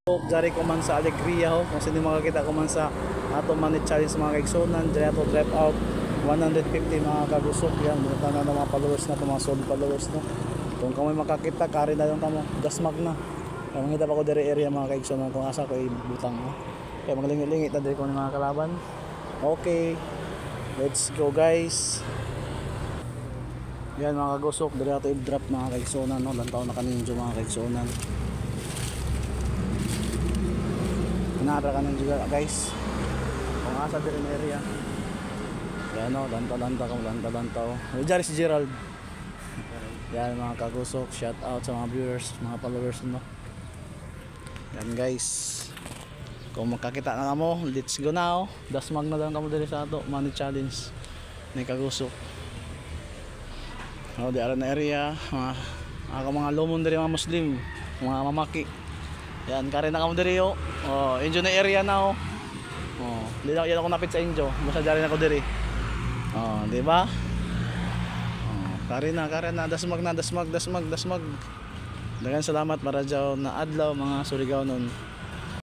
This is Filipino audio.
Jari ko man sa Alegria ho, kung sino makakita ko man sa ato man challenge mga kaigsonan, dyan ato drive out 150 mga kagusok yan, buta na mga followers na, mga solid followers no. Kung kami makakita, kari na yung kamo, dasmag na. Kaya mangita pa ko dari area mga kaigsonan, kung asa ko ibutang no. Kaya maglingit-lingit na dari ko ng mga kalaban. Okay, let's go guys. Yan mga kagusok, dari ato i-drop mga kaigsonan no, lantaw na kaninjo mga kaigsonan. Nara ka juga guys kung asa din area yan o, lanta-lantaw dyan si Gerald yan mga kagusok, shout out sa mga viewers, mga followers no. Yan guys, kung makakita na kamo, let's go na o, dasmag na lang kamo din sa ato money challenge ni kagusok o, di aran na area mga lumon din mga Muslim, mga mamaki. Yan, kare na kamo diri yo. Oh, enjoy na area na oh. Oh, di na ako napit sa inyo. Basta diri na ko diri. Oh, di ba? Oh, kare na dasmag. Dagan salamat para jaw na adlaw mga Surigao nun.